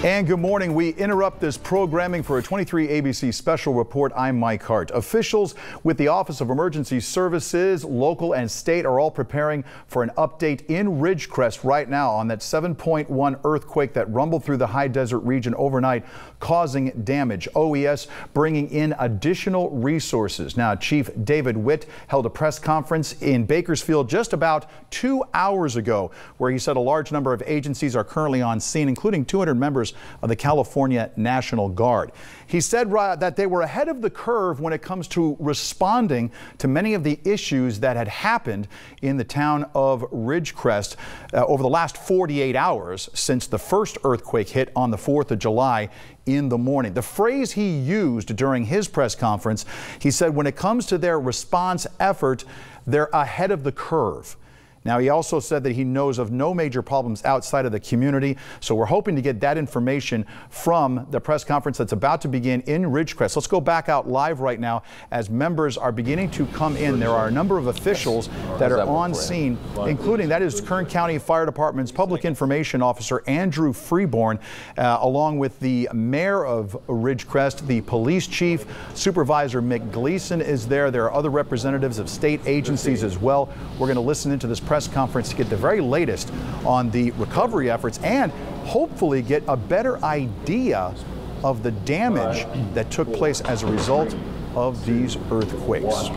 And good morning. We interrupt this programming for a 23 ABC special report. I'm Mike Hart. Officials with the Office of Emergency Services, local and state, are all preparing for an update in Ridgecrest right now on that 7.1 earthquake that rumbled through the high desert region overnight, causing damage. OES bringing in additional resources. Now, Chief David Witt held a press conference in Bakersfield just about 2 hours ago, where he said a large number of agencies are currently on scene, including 200 members of the California National Guard. He said that they were ahead of the curve when it comes to responding to many of the issues that had happened in the town of Ridgecrest over the last 48 hours since the first earthquake hit on the 4th of July in the morning. The phrase he used during his press conference, he said when it comes to their response effort, they're ahead of the curve. Now, he also said that he knows of no major problems outside of the community. So we're hoping to get that information from the press conference that's about to begin in Ridgecrest. Let's go back out live right now as members are beginning to come in. There are a number of officials that are on scene, including that is Kern County Fire Department's Public Information Officer, Andrew Freeborn, along with the mayor of Ridgecrest, the police chief, Supervisor Mick Gleason is there. There are other representatives of state agencies as well. We're going to listen into this press conference to get the very latest on the recovery efforts and hopefully get a better idea of the damage that took place as a result of these earthquakes.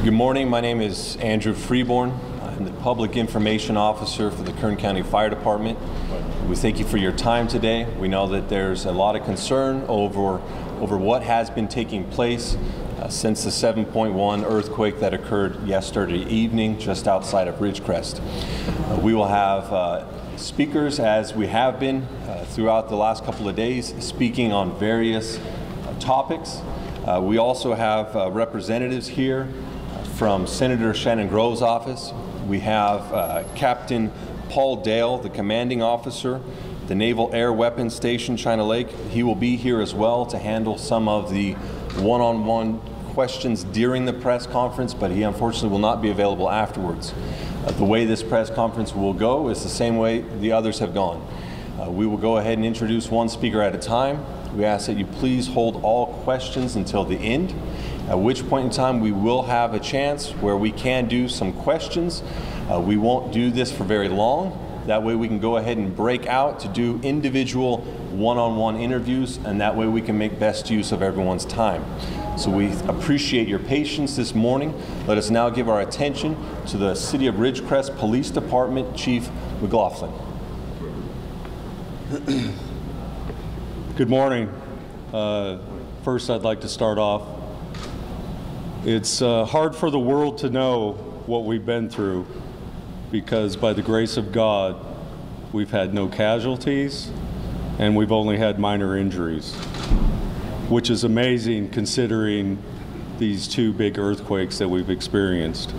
Good morning. My name is Andrew Freeborn. I'm the Public Information Officer for the Kern County Fire Department. We thank you for your time today. We know that there's a lot of concern over what has been taking place since the 7.1 earthquake that occurred yesterday evening just outside of Ridgecrest. We will have speakers, as we have been throughout the last couple of days, speaking on various topics. We also have representatives here from Senator Shannon Grove's office. We have Captain Paul Dale, the commanding officer, the Naval Air Weapons Station, China Lake. He will be here as well to handle some of the one-on-one questions during the press conference, but he unfortunately will not be available afterwards. The way this press conference will go is the same way the others have gone. We will go ahead and introduce one speaker at a time. We ask that you please hold all questions until the end, at which point in time we will have a chance where we can do some questions. We won't do this for very long. That way we can go ahead and break out to do individual one-on-one interviews, and that way we can make best use of everyone's time. So we appreciate your patience this morning. Let us now give our attention to the City of Ridgecrest Police Department Chief McLaughlin. Good morning. First, I'd like to start off. It's hard for the world to know what we've been through, because by the grace of God, we've had no casualties and we've only had minor injuries, which is amazing considering these two big earthquakes that we've experienced.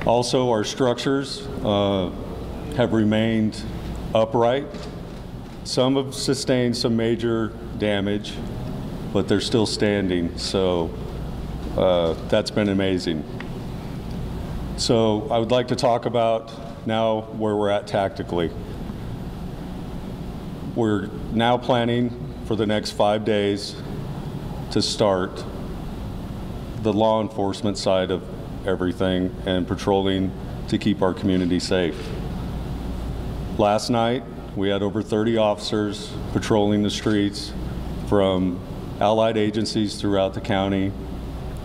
Also, our structures have remained upright. Some have sustained some major damage, but they're still standing, so that's been amazing. So I would like to talk about now where we're at tactically. We're now planning for the next 5 days to start the law enforcement side of everything and patrolling to keep our community safe. Last night, we had over 30 officers patrolling the streets from allied agencies throughout the county,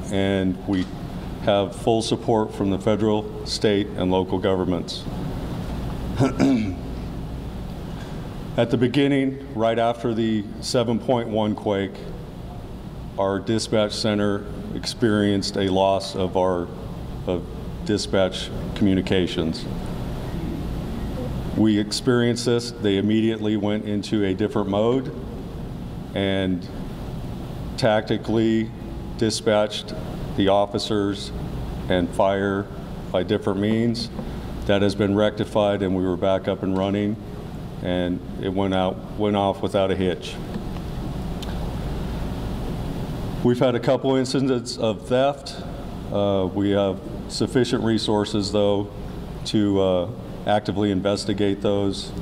and we have full support from the federal, state, and local governments. At the beginning, right after the 7.1 quake, our dispatch center experienced a loss of dispatch communications. We experienced this. They immediately went into a different mode and tactically dispatched the officers and fire by different means. That has been rectified, and we were back up and running, and it went off without a hitch. We've had a couple incidents of theft. We have sufficient resources, though, to actively investigate those.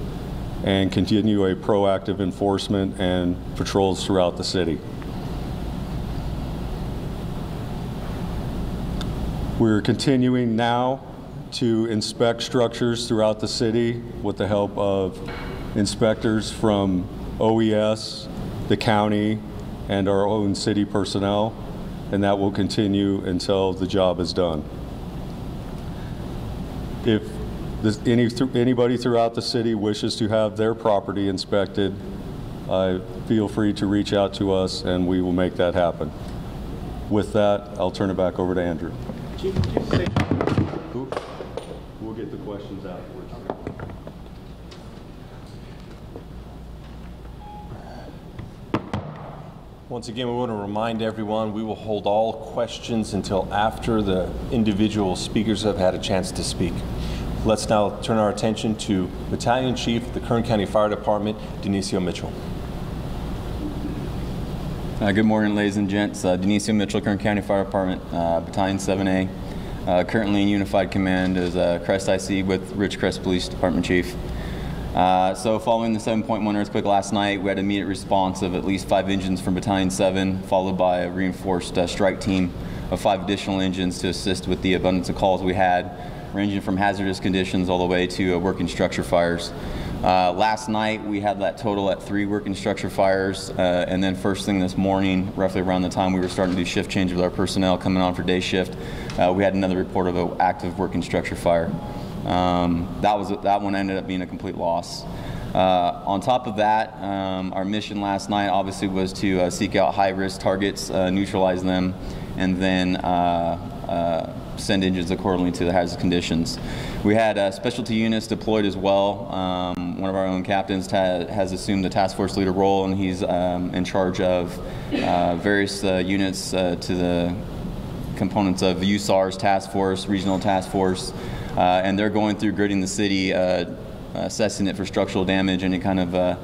and continue a proactive enforcement and patrols throughout the city. We're continuing now to inspect structures throughout the city with the help of inspectors from OES, the county, and our own city personnel, and that will continue until the job is done. If anybody throughout the city wishes to have their property inspected, feel free to reach out to us and we will make that happen. With that, I'll turn it back over to Andrew. We'll get the questions afterwards. Once again, we want to remind everyone we will hold all questions until after the individual speakers have had a chance to speak. Let's now turn our attention to Battalion Chief of the Kern County Fire Department, Denisio Mitchell. Good morning, ladies and gents. Denisio Mitchell, Kern County Fire Department, Battalion 7A. Currently in Unified Command as Crest IC with Ridgecrest Police Department Chief. So following the 7.1 earthquake last night, we had an immediate response of at least 5 engines from Battalion 7, followed by a reinforced strike team of 5 additional engines to assist with the abundance of calls we had, ranging from hazardous conditions all the way to working structure fires. Last night we had that total at 3 working structure fires, and then first thing this morning, roughly around the time we were starting to do shift change with our personnel coming on for day shift, we had another report of an active working structure fire. That one ended up being a complete loss. On top of that, our mission last night obviously was to seek out high-risk targets, neutralize them, and then send engines accordingly to the hazardous conditions. We had specialty units deployed as well. One of our own captains has assumed the task force leader role, and he's in charge of various units to the components of USAR's task force, regional task force, and they're going through gridding the city, assessing it for structural damage, any kind of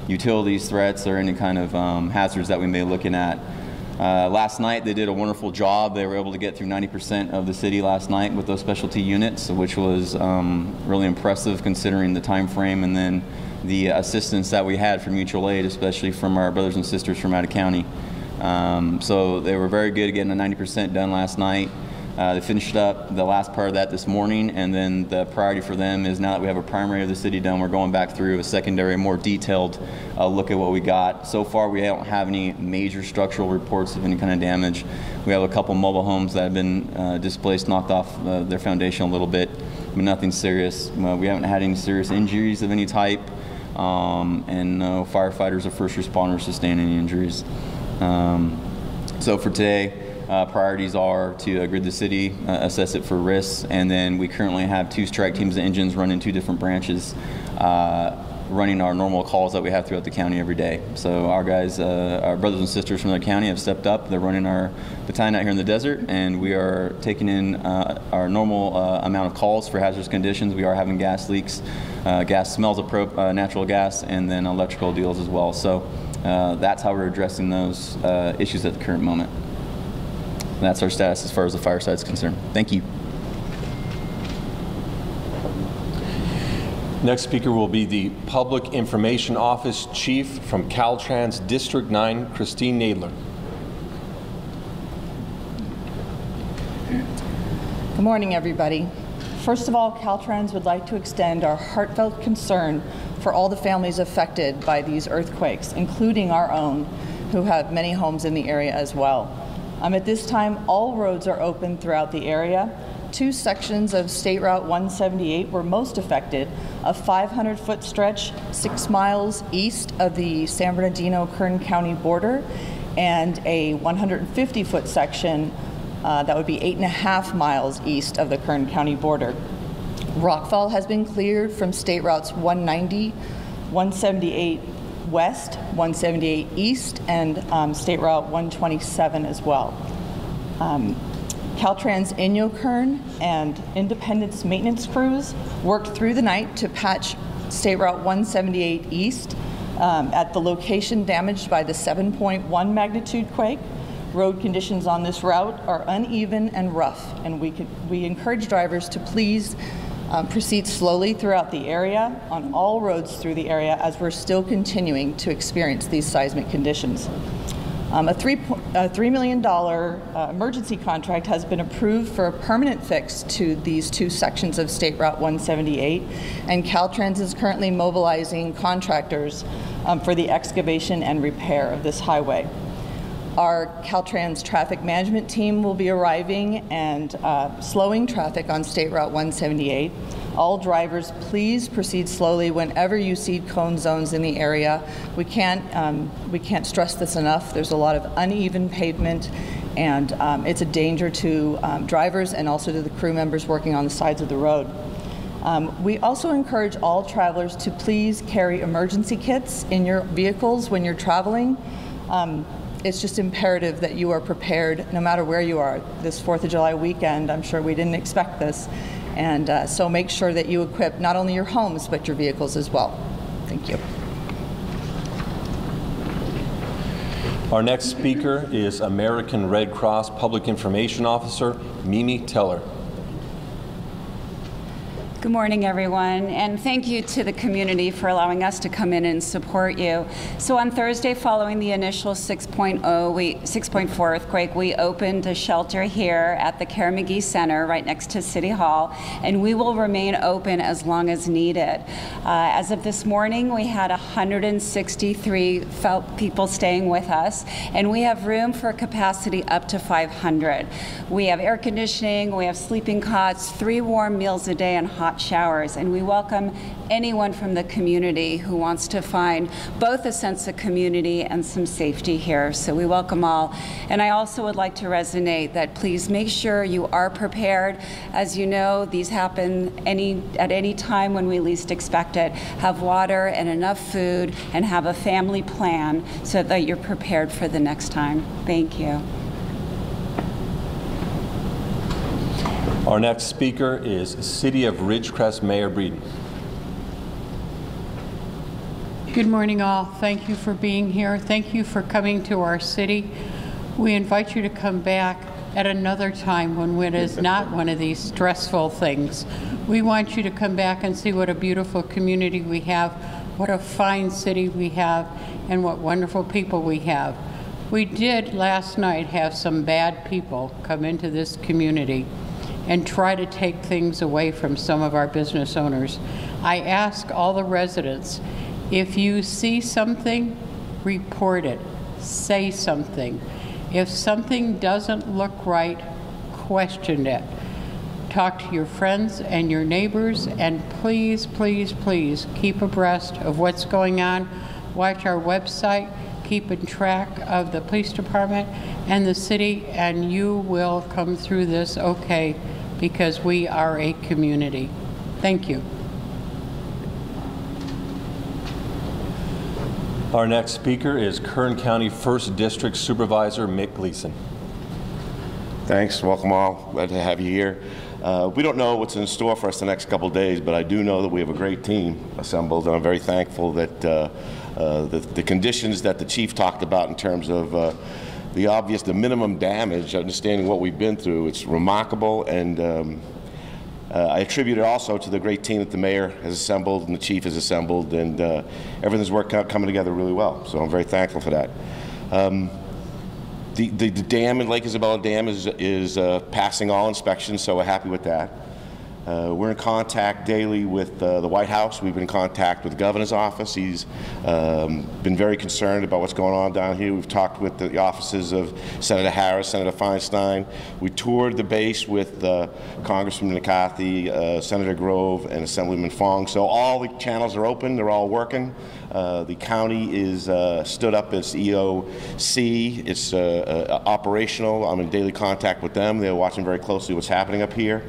utilities threats or any kind of hazards that we may be looking at. Last night they did a wonderful job. They were able to get through 90% of the city last night with those specialty units, which was really impressive considering the time frame and then the assistance that we had from mutual aid, especially from our brothers and sisters from out of county. So they were very good at getting the 90% done last night. They finished up the last part of that this morning, and then the priority for them is now that we have a primary of the city done, we're going back through a secondary, more detailed look at what we got. So far, we don't have any major structural reports of any kind of damage. We have a couple mobile homes that have been displaced, knocked off their foundation a little bit, but nothing serious. We haven't had any serious injuries of any type, and no firefighters or first responders sustain any injuries. So for today, priorities are to grid the city, assess it for risks, and then we currently have 2 strike teams of engines running 2 different branches, running our normal calls that we have throughout the county every day. So our guys, our brothers and sisters from the county have stepped up. They're running our battalion out here in the desert, and we are taking in our normal amount of calls for hazardous conditions. We are having gas leaks, gas smells of natural gas, and then electrical deals as well. So that's how we're addressing those issues at the current moment. And that's our status as far as the fire side is concerned. Thank you. Next speaker will be the Public Information Office Chief from Caltrans District 9, Christine Nadler. Good morning, everybody. First of all, Caltrans would like to extend our heartfelt concern for all the families affected by these earthquakes, including our own, who have many homes in the area as well. At this time, all roads are open throughout the area. 2 sections of State Route 178 were most affected, a 500-foot stretch 6 miles east of the San Bernardino-Kern County border, and a 150-foot section that would be 8.5 miles east of the Kern County border. Rockfall has been cleared from State Routes 190, 178 West, 178 East, and State Route 127 as well. Caltrans Inyo-Kern and Independence maintenance crews worked through the night to patch State Route 178 East at the location damaged by the 7.1 magnitude quake. Road conditions on this route are uneven and rough, and we encourage drivers to please Proceed slowly throughout the area, on all roads through the area, as we're still continuing to experience these seismic conditions. A $3 million emergency contract has been approved for a permanent fix to these two sections of State Route 178, and Caltrans is currently mobilizing contractors for the excavation and repair of this highway. Our Caltrans traffic management team will be arriving and slowing traffic on State Route 178. All drivers, please proceed slowly whenever you see cone zones in the area. We can't stress this enough. There's a lot of uneven pavement, and it's a danger to drivers and also to the crew members working on the sides of the road. We also encourage all travelers to please carry emergency kits in your vehicles when you're traveling. It's just imperative that you are prepared no matter where you are. This 4th of July weekend, I'm sure we didn't expect this. And so make sure that you equip not only your homes, but your vehicles as well. Thank you. Our next speaker is American Red Cross Public Information Officer, Mimi Teller. Good morning, everyone, and thank you to the community for allowing us to come in and support you. So on Thursday, following the initial 6.4 earthquake, we opened a shelter here at the Karamagi Center right next to City Hall, and we will remain open as long as needed. As of this morning, we had 163 people staying with us, and we have room for capacity up to 500. We have air conditioning, we have sleeping cots, 3 warm meals a day, and hot showers, and we welcome anyone from the community who wants to find both a sense of community and some safety here. So we welcome all. And I also would like to resonate that please make sure you are prepared. As you know, these happen at any time when we least expect it. Have water and enough food, and have a family plan so that you're prepared for the next time. Thank you. Our next speaker is City of Ridgecrest Mayor Breeden. Good morning, all. Thank you for being here. Thank you for coming to our city. We invite you to come back at another time when it is not one of these stressful things. We want you to come back and see what a beautiful community we have, what a fine city we have, and what wonderful people we have. We did last night have some bad people come into this community and try to take things away from some of our business owners. I ask all the residents, if you see something, report it, say something. If something doesn't look right, question it. Talk to your friends and your neighbors, and please, please, please keep abreast of what's going on. Watch our website, keep in track of the police department and the city, and you will come through this okay, because we are a community. Thank you. Our next speaker is Kern County 1st District Supervisor Mick Gleason. Thanks. Welcome all. Glad to have you here. We don't know what's in store for us the next couple of days, but I do know that we have a great team assembled, and I'm very thankful that the conditions that the chief talked about in terms of the minimum damage, understanding what we've been through, it's remarkable, and I attribute it also to the great team that the mayor has assembled and the chief has assembled, and everything's coming together really well. So I'm very thankful for that. The dam in Lake Isabella Dam is passing all inspections, so we're happy with that. We're in contact daily with the White House. We've been in contact with the governor's office. He's been very concerned about what's going on down here. We've talked with the offices of Senator Harris, Senator Feinstein. We toured the base with Congressman McCarthy, Senator Grove, and Assemblyman Fong. So all the channels are open. They're all working. The county is stood up as EOC. It's operational. I'm in daily contact with them. They're watching very closely what's happening up here.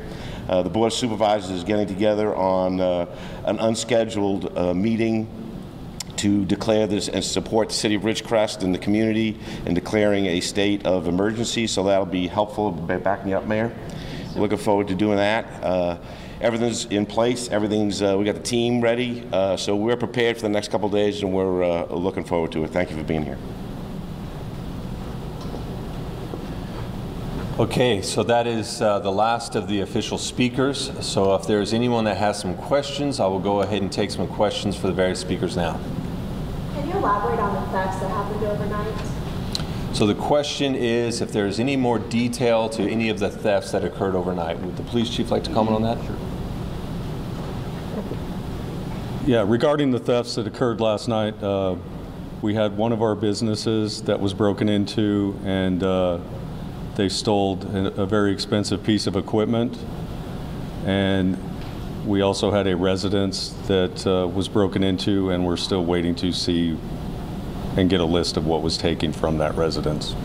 The Board of Supervisors is getting together on an unscheduled meeting to declare this and support the City of Ridgecrest and the community in declaring a state of emergency. So that'll be helpful. Backing you up, Mayor. Looking forward to doing that. Everything's in place. Everything's we got the team ready. So we're prepared for the next couple of days, and we're looking forward to it. Thank you for being here. Okay, so that is the last of the official speakers. So if there's anyone that has some questions, I will go ahead and take some questions for the various speakers now. Can you elaborate on the thefts that happened overnight? So the question is if there's any more detail to any of the thefts that occurred overnight. Would the police chief like to comment on that? Sure. Yeah, regarding the thefts that occurred last night, we had one of our businesses that was broken into, and they stole a very expensive piece of equipment. And we also had a residence that was broken into, and we're still waiting to see and get a list of what was taken from that residence.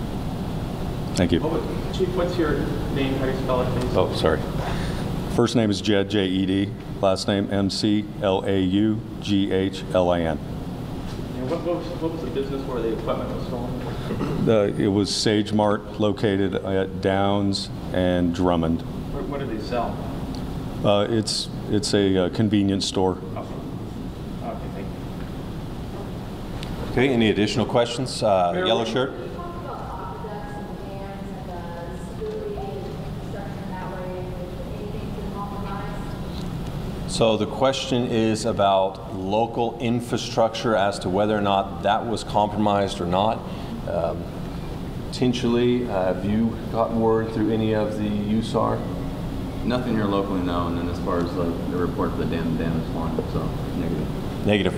Thank you. Chief, what's your name? How do you spell it, please? Oh, sorry. First name is Jed, J-E-D. Last name M-C-L-A-U-G-H-L-I-N. And what was the business where the equipment was stolen? It was Sage Mart, located at Downs and Drummond. What do they sell? It's a convenience store. Okay, thank you. Okay, any additional questions? Yellow shirt. So the question is about local infrastructure as to whether or not that was compromised or not. Potentially, have you gotten word through any of the USAR? Nothing here locally, no. And then as far as like the report for the damage line, so negative. Negative.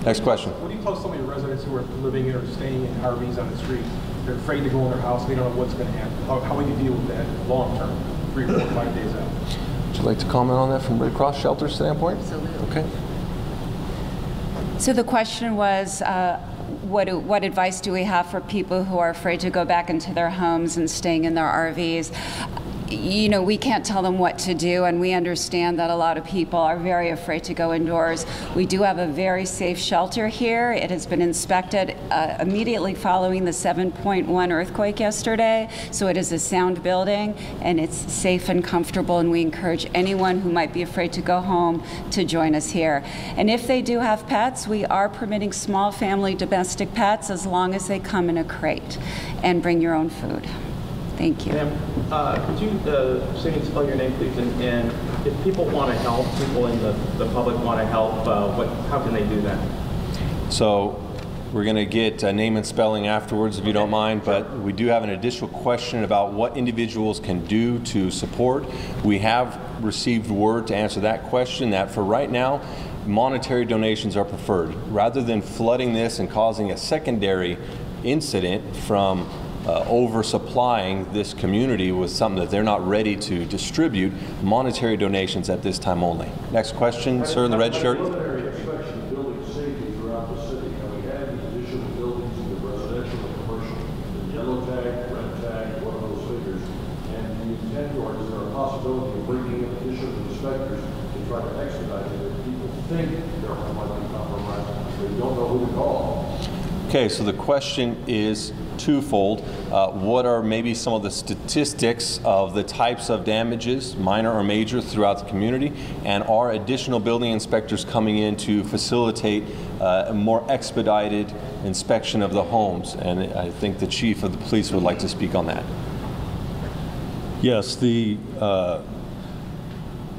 Next question. What do you tell some of your residents who are living or staying in RVs on the street? They're afraid to go in their house. They don't know what's going to happen. How will you deal with that long term, 3, 4, 5 days out? Would you like to comment on that from Red Cross Shelter standpoint? Absolutely. Okay. So the question was, what advice do we have for people who are afraid to go back into their homes and staying in their RVs? You know, we can't tell them what to do, and we understand that a lot of people are very afraid to go indoors. We do have a very safe shelter here. It has been inspected immediately following the 7.1 earthquake yesterday, so it is a sound building, and it's safe and comfortable, and we encourage anyone who might be afraid to go home to join us here. And if they do have pets, we are permitting small family domestic pets as long as they come in a crate, and bring your own food. Thank you. Ma'am, could you say and spell your name, please? And if people want to help, people in the public want to help, how can they do that? So we're going to get name and spelling afterwards, if you don't mind, but we do have an additional question about what individuals can do to support. We have received word to answer that question that for right now, monetary donations are preferred. Rather than flooding this and causing a secondary incident from oversupplying this community with something that they're not ready to distribute, monetary donations at this time only. Next question, sir in the red shirt. Preliminary inspection of building safety throughout the city. Have we had any additional buildings, either residential or commercial, the yellow tag, red tag, one of those figures? And do you intend, or is there a possibility of bringing in additional inspectors to try to expedite it if people think their home might be compromised, but you don't know who to call? Okay, so the question is twofold. What are maybe some of the statistics of the types of damages, minor or major, throughout the community? And are additional building inspectors coming in to facilitate a more expedited inspection of the homes? And I think the chief of the police would like to speak on that. Yes, we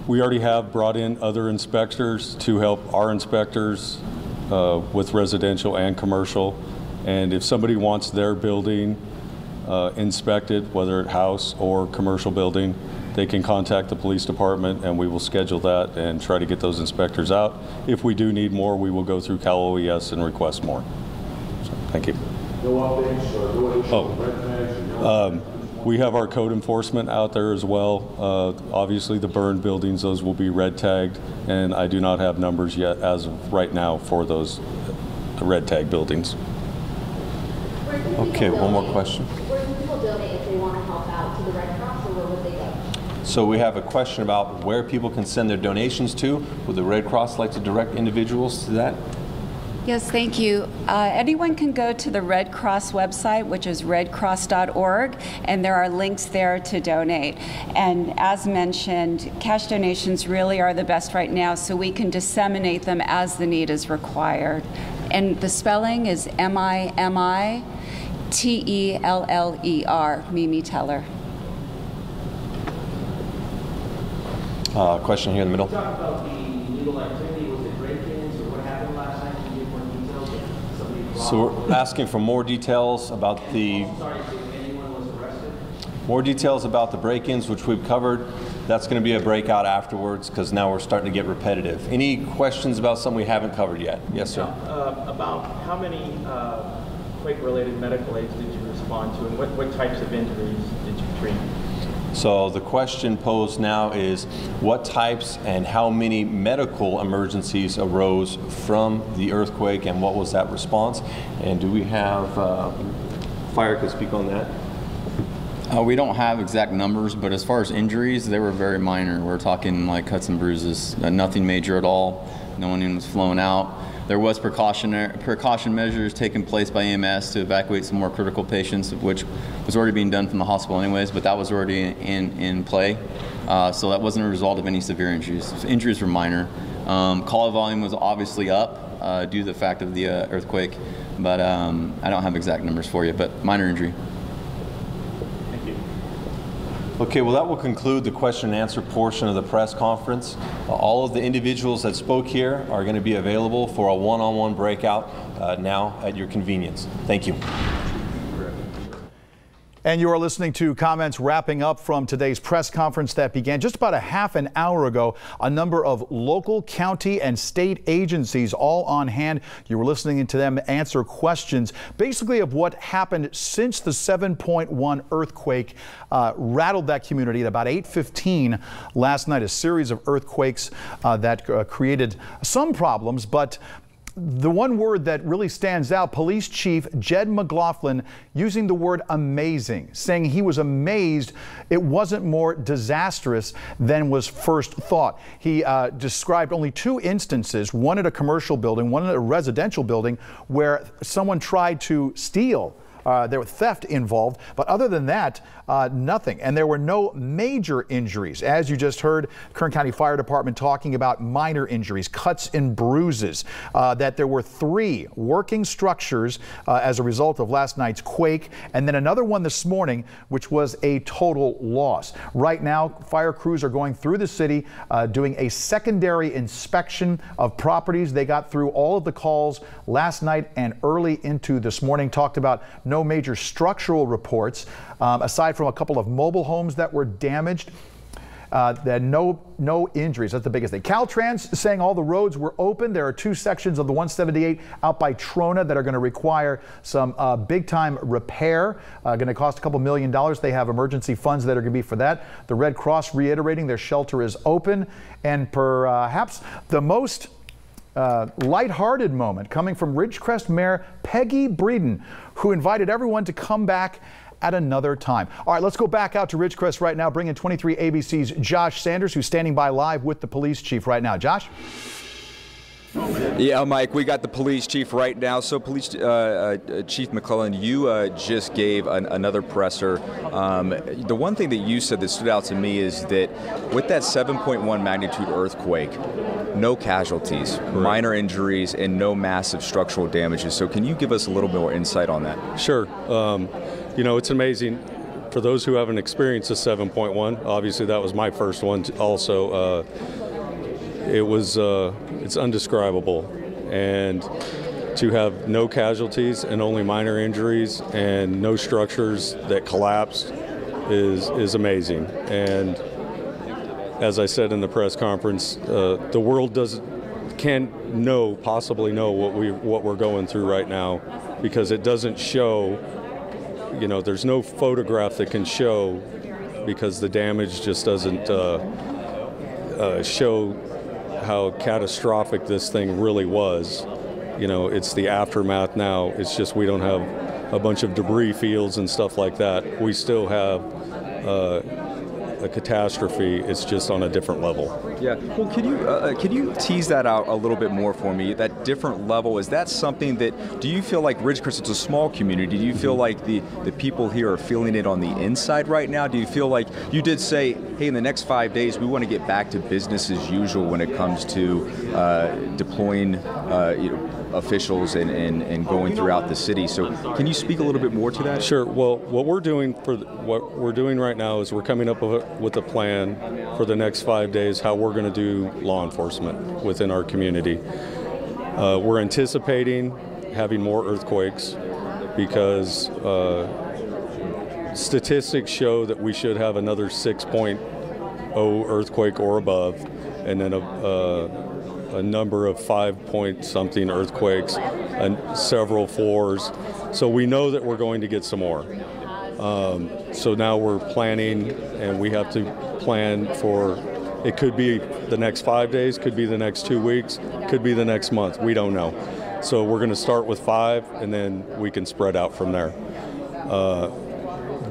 already have brought in other inspectors to help our inspectors with residential and commercial. And if somebody wants their building inspected, whether it's house or commercial building, they can contact the police department and we will schedule that and try to get those inspectors out. If we do need more, we will go through Cal OES and request more. So, thank you. No updates or no additional red tags? We have our code enforcement out there as well. Obviously the burned buildings, those will be red tagged, and I do not have numbers yet as of right now for those red tag buildings. Okay, one more question. Where do people donate if they want to help out? To the Red Cross, or where would they go? So we have a question about where people can send their donations to. Would the Red Cross like to direct individuals to that? Yes, thank you. Anyone can go to the Red Cross website, which is redcross.org, and there are links there to donate. And as mentioned, cash donations really are the best right now, so we can disseminate them as the need is required. And the spelling is M-I-M-I-T-E-L-L-E-R, Mimi Teller. Question here in the middle. Talk about the illegal activity. Was it break-ins or what happened last night? Can you give more details? So we're asking for more details about the more details about the break-ins, which we've covered. That's going to be a breakout afterwards because now we're starting to get repetitive. Any questions about something we haven't covered yet? Yes, sir. About how many quake-related medical aids did you respond to, and what types of injuries did you treat? So the question posed now is what types and how many medical emergencies arose from the earthquake, and what was that response? And do we have fire could speak on that? We don't have exact numbers, but as far as injuries, they were very minor. We're talking like cuts and bruises, nothing major at all. No one was flown out. There was precaution measures taken place by EMS to evacuate some more critical patients, which was already being done from the hospital anyways, but that was already in play. So that wasn't a result of any severe injuries. Injuries were minor. Call volume was obviously up due to the fact of the earthquake, but I don't have exact numbers for you, but minor injury. Okay, well, that will conclude the question and answer portion of the press conference. All of the individuals that spoke here are going to be available for a one-on-one breakout now at your convenience. Thank you. And you are listening to comments wrapping up from today's press conference that began just about a half an hour ago. A number of local, county, and state agencies all on hand. You were listening to them answer questions basically of what happened since the 7.1 earthquake rattled that community at about 8:15 last night. A series of earthquakes that created some problems, but the one word that really stands out, Police Chief Jed McLaughlin using the word amazing, saying he was amazed it wasn't more disastrous than was first thought. He described only 2 instances, one at a commercial building, one at a residential building, where someone tried to steal. There was theft involved, but other than that, nothing. And there were no major injuries. As you just heard, Kern County Fire Department talking about minor injuries, cuts and bruises, that there were 3 working structures as a result of last night's quake, and then another one this morning, which was a total loss. Right now, fire crews are going through the city, doing a secondary inspection of properties. They got through all of the calls last night and early into this morning, talked about no major structural reports, aside from a couple of mobile homes that were damaged. No injuries. That's the biggest thing. Caltrans saying all the roads were open. There are 2 sections of the 178 out by Trona that are going to require some big-time repair. Going to cost a couple $1 million. They have emergency funds that are going to be for that. The Red Cross reiterating their shelter is open, and perhaps the most lighthearted moment coming from Ridgecrest Mayor Peggy Breeden, who invited everyone to come back at another time. All right, let's go back out to Ridgecrest right now. Bring in 23 ABC's Josh Sanders, who's standing by live with the police chief right now. Josh? Yeah, Mike, we got the police chief right now. So, Police Chief McClellan, you just gave another presser. The one thing that you said that stood out to me is that with that 7.1 magnitude earthquake, no casualties, minor injuries, and no massive structural damages. So can you give us a little bit more insight on that? Sure. You know, it's amazing. For those who haven't experienced a 7.1, obviously that was my first one also. It's undescribable, and to have no casualties and only minor injuries and no structures that collapsed is amazing. And as I said in the press conference, the world can't possibly know what we're going through right now, because it doesn't show. You know, there's no photograph that can show, because the damage just doesn't show how catastrophic this thing really was. You know, it's the aftermath now. It's just we don't have a bunch of debris fields and stuff like that. We still have a catastrophe. It's just on a different level. Yeah. Well, can you tease that out a little bit more for me? That different level, is that something that, do you feel like Ridgecrest, it's a small community, do you feel like the people here are feeling it on the inside right now? Do you feel like, you did say hey, in the next 5 days, we want to get back to business as usual when it comes to deploying officials and going throughout the city. So can you speak a little bit more to that? Sure. Well, what we're doing right now is we're coming up with a plan for the next 5 days how we're going to do law enforcement within our community. We're anticipating having more earthquakes because statistics show that we should have another 6.0 earthquake or above, and then a number of 5-point-something earthquakes and several 4s. So we know that we're going to get some more. So now we're planning, and we have to plan for, it could be the next 5 days, could be the next 2 weeks, could be the next month. We don't know. So we're going to start with 5, and then we can spread out from there.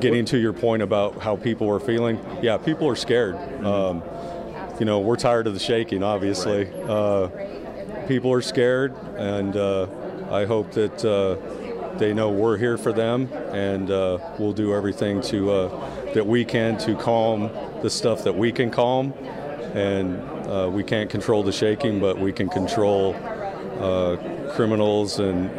Getting to your point about how people are feeling, yeah, people are scared. We're tired of the shaking, obviously. People are scared, and I hope that they know we're here for them, and we'll do everything that we can to calm the stuff that we can calm. And we can't control the shaking, but we can control criminals and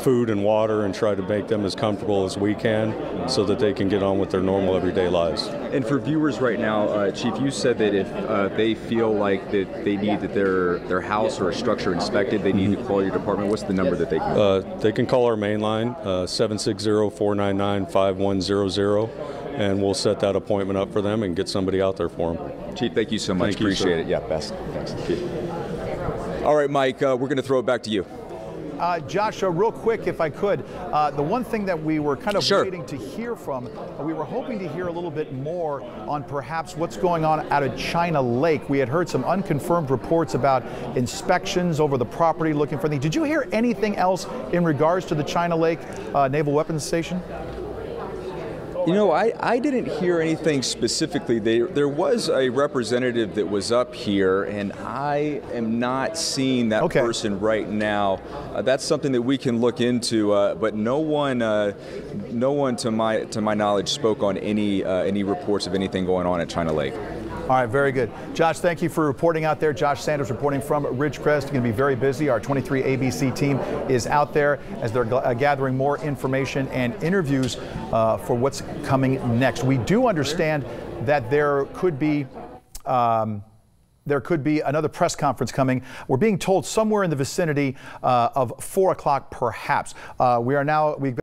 food and water, and try to make them as comfortable as we can so that they can get on with their normal everyday lives. And for viewers right now, Chief, you said that if they feel like that they need their house or a structure inspected, they need to call your department. What's the number that they can? They can call our main line, 760-499-5100, and we'll set that appointment up for them and get somebody out there for them. Chief, thank you so much. Appreciate it. Yeah, best. Thanks. All right, Mike, we're going to throw it back to you. Josh, real quick, if I could, the one thing that we were kind of waiting to hear from, we were hoping to hear a little bit more on perhaps what's going on out of China Lake. We had heard some unconfirmed reports about inspections over the property looking for things. Did you hear anything else in regards to the China Lake Naval Weapons Station? I didn't hear anything specifically. There was a representative that was up here, and I am not seeing that person right now. That's something that we can look into, but no one to my knowledge spoke on any reports of anything going on at China Lake. All right, very good. Josh, thank you for reporting out there. Josh Sanders reporting from Ridgecrest. Going to be very busy. Our 23 ABC team is out there as they're gathering more information and interviews for what's coming next. We do understand that there could be another press conference coming. We're being told somewhere in the vicinity of 4 o'clock, perhaps. We've